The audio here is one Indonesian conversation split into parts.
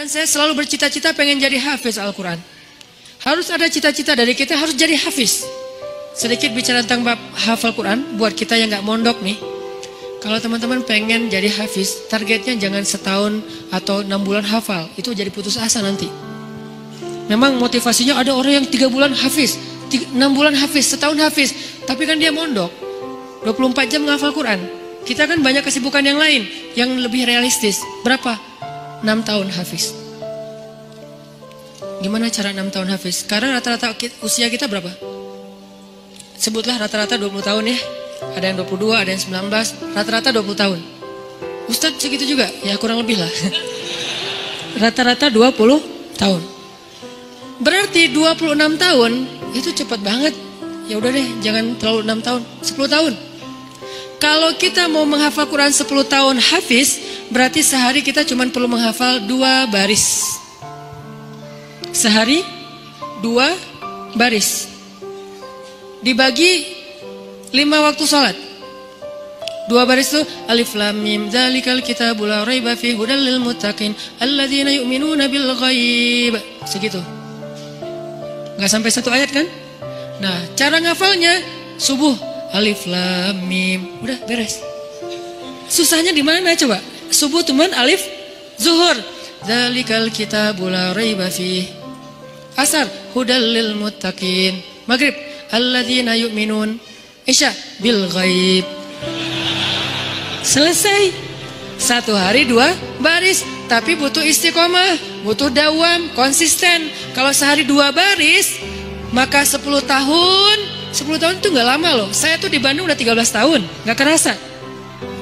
Dan saya selalu bercita-cita pengen jadi hafiz Al-Quran. Harus ada cita-cita dari kita, harus jadi hafiz. Sedikit bicara tentang bab hafal Quran, buat kita yang gak mondok nih. Kalau teman-teman pengen jadi hafiz, targetnya jangan setahun atau 6 bulan hafal. Itu jadi putus asa nanti. Memang motivasinya ada orang yang 3 bulan hafiz, 6 bulan hafiz, setahun hafiz. Tapi kan dia mondok, 24 jam menghafal Quran. Kita kan banyak kesibukan yang lain, yang lebih realistis. Berapa? 6 tahun hafiz. Gimana cara 6 tahun hafiz? Sekarang rata-rata usia kita berapa? Sebutlah rata-rata 20 tahun ya. Ada yang 22, ada yang 19, rata-rata 20 tahun. Ustadz segitu juga? Ya kurang lebih lah. Rata-rata 20 tahun. Berarti 26 tahun itu cepat banget. Ya udah deh, jangan terlalu 6 tahun, 10 tahun. Kalau kita mau menghafal Quran 10 tahun hafiz, berarti sehari kita cuma perlu menghafal 2 baris. Sehari 2 baris. Dibagi 5 waktu sholat. 2 baris itu alif lam mim dzalikal kitabul la raiba fihi hudal lil muttaqin alladzina yu'minuna bil ghaib. Segitu. Enggak sampai 1 ayat kan? Nah, cara ngafalnya subuh alif lam mim, udah beres. Susahnya di mana coba? Subuh teman alif, zuhur dzalikal kitabul la raiba fihi. Asar hudal lil muttaqin. Maghrib alladzina yu'minun. Isya bil ghaib. Selesai. 1 hari 2 baris. Tapi butuh istiqomah, butuh dawam, konsisten. Kalau sehari 2 baris, maka 10 tahun. 10 tahun itu gak lama loh. Saya tuh di Bandung udah 13 tahun, gak kerasa.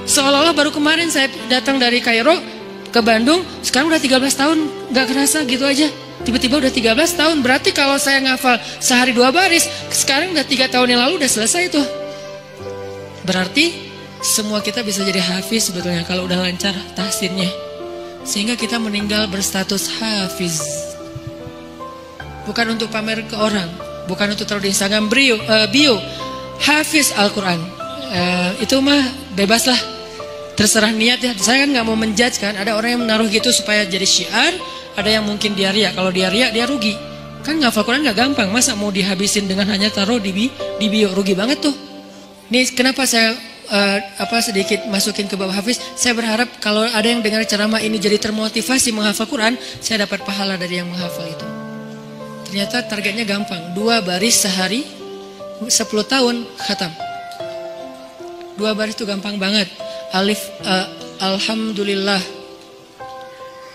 Seolah-olah baru kemarin saya datang dari Kairo ke Bandung, sekarang udah 13 tahun, gak kerasa gitu aja. Tiba-tiba udah 13 tahun, berarti kalau saya ngafal sehari 2 baris, sekarang udah 3 tahun yang lalu udah selesai tuh. Berarti semua kita bisa jadi hafiz sebetulnya kalau udah lancar tahsinnya. Sehingga kita meninggal berstatus hafiz. Bukan untuk pamer ke orang, bukan untuk taruh di Instagram bio, hafiz Al-Quran. Itu mah bebas lah, terserah niat ya. Saya kan gak mau menjudge kan, ada orang yang menaruh gitu supaya jadi syiar. Ada yang mungkin dia riak, kalau dia riak dia rugi. Kan ngafal Quran gak gampang, masa mau dihabisin dengan hanya taruh di bio, rugi banget tuh. Nih kenapa saya sedikit masukin ke bab hafiz. Saya berharap kalau ada yang dengar ceramah ini jadi termotivasi menghafal Quran, saya dapat pahala dari yang menghafal itu. Ternyata targetnya gampang, 2 baris sehari, 10 tahun khatam. 2 baris itu gampang banget. Alif, alhamdulillah.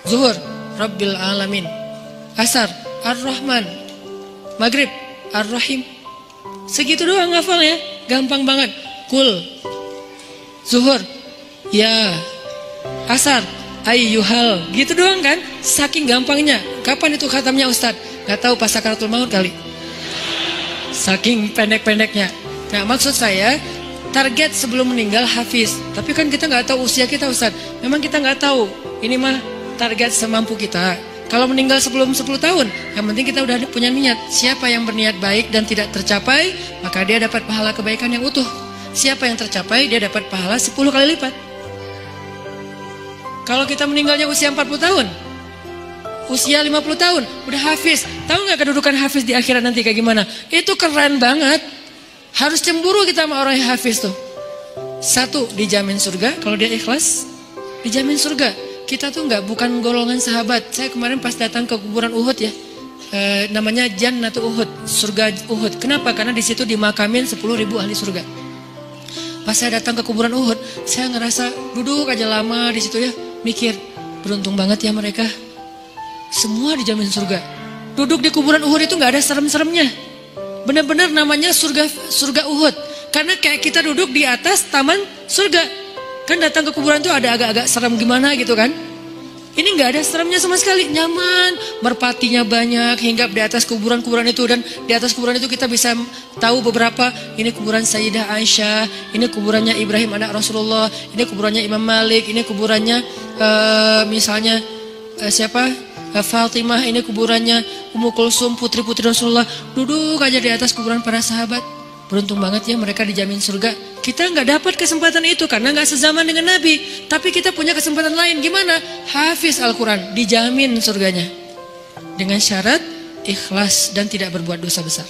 Zuhur, Rabbil Alamin. Asar, Ar-Rahman. Maghrib, Ar-Rahim. Segitu doang ngafalnya, gampang banget. Kul, Zuhur, ya. Asar, ayyuhal. Gitu doang kan, saking gampangnya. Kapan itu khatamnya Ustadz? Gak tahu pas sakaratul maut kali. Saking pendek-pendeknya. Nah maksud saya, target sebelum meninggal hafiz. Tapi kan kita gak tahu usia kita Ustadz. Memang kita gak tahu. Ini mah target semampu kita. Kalau meninggal sebelum 10 tahun, yang penting kita udah punya niat. Siapa yang berniat baik dan tidak tercapai, maka dia dapat pahala kebaikan yang utuh. Siapa yang tercapai, dia dapat pahala 10 kali lipat. Kalau kita meninggalnya usia 40 tahun, usia 50 tahun, udah hafiz. Tahu gak kedudukan hafiz di akhirat nanti kayak gimana? Itu keren banget. Harus cemburu kita sama orang yang hafiz tuh. 1, dijamin surga. Kalau dia ikhlas, dijamin surga. Kita tuh bukan golongan sahabat. Saya kemarin pas datang ke kuburan Uhud ya, namanya Jannatul Uhud, surga Uhud. Kenapa? Karena di situ dimakamin 10.000 ahli surga. Pas saya datang ke kuburan Uhud, saya ngerasa duduk aja lama di situ ya, mikir beruntung banget ya mereka. Semua dijamin surga. Duduk di kuburan Uhud itu nggak ada serem-seremnya. Benar-benar namanya surga Uhud. Karena kayak kita duduk di atas taman surga. Kan datang ke kuburan tuh ada agak-agak serem gimana gitu kan. Ini nggak ada seremnya sama sekali, nyaman, merpatinya banyak, hinggap di atas kuburan-kuburan itu. Dan di atas kuburan itu kita bisa tahu beberapa, ini kuburan Sayyidah Aisyah, ini kuburannya Ibrahim anak Rasulullah, ini kuburannya Imam Malik, ini kuburannya misalnya Fatimah, ini kuburannya Ummu Kulsum, putri-putri Rasulullah. Duduk aja di atas kuburan para sahabat. Beruntung banget ya mereka dijamin surga. Kita nggak dapat kesempatan itu karena nggak sezaman dengan Nabi. Tapi kita punya kesempatan lain. Gimana? Hafiz Al-Quran, dijamin surganya. Dengan syarat ikhlas dan tidak berbuat dosa besar.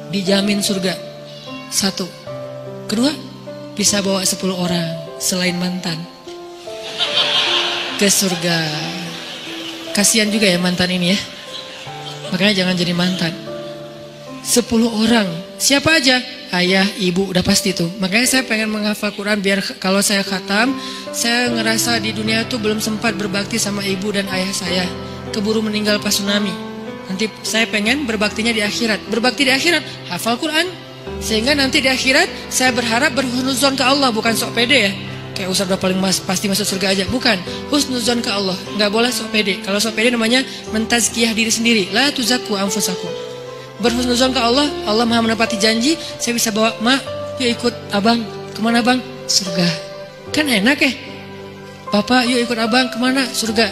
Dijamin surga. 1. Kedua, bisa bawa 10 orang selain mantan ke surga. Kasihan juga ya mantan ini ya. Makanya jangan jadi mantan. 10 orang. Siapa aja? Ayah, ibu, udah pasti tuh. Makanya saya pengen menghafal Quran biar kalau saya khatam, saya ngerasa di dunia tuh belum sempat berbakti sama ibu dan ayah saya. Keburu meninggal pas tsunami. Nanti saya pengen berbaktinya di akhirat. Berbakti di akhirat, hafal Quran. Sehingga nanti di akhirat saya berharap berhusnuzon ke Allah, bukan sok pede ya. Kayak Ustaz udah paling pasti masuk surga aja. Bukan, husnuzon ke Allah. Nggak boleh sok pede. Kalau sok pede namanya mentazkiyah diri sendiri. La tuzakku anfusakum. Berhusnuzon ke Allah, Allah maha menepati janji. Saya bisa bawa, mak, yuk ikut abang. Kemana bang? Surga. Kan enak ya. Bapak, yuk ikut abang. Kemana? Surga.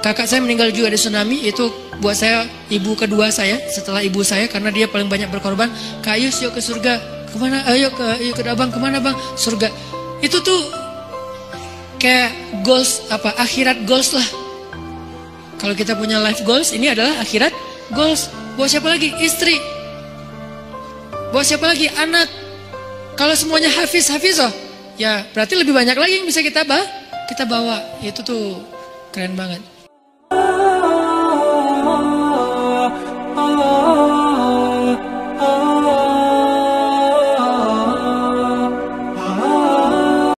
Kakak saya meninggal juga di tsunami. Itu buat saya ibu kedua saya setelah ibu saya, karena dia paling banyak berkorban. Kak Yus, yuk ke surga. Kemana? Ayo ke abang. Kemana bang? Surga. Itu tuh kayak goals, akhirat goals lah. Kalau kita punya life goals, ini adalah akhirat goals. Buat siapa lagi? Istri. Buat siapa lagi? Anak. Kalau semuanya hafizoh, ya berarti lebih banyak lagi yang bisa kita bawa. Itu tuh keren banget.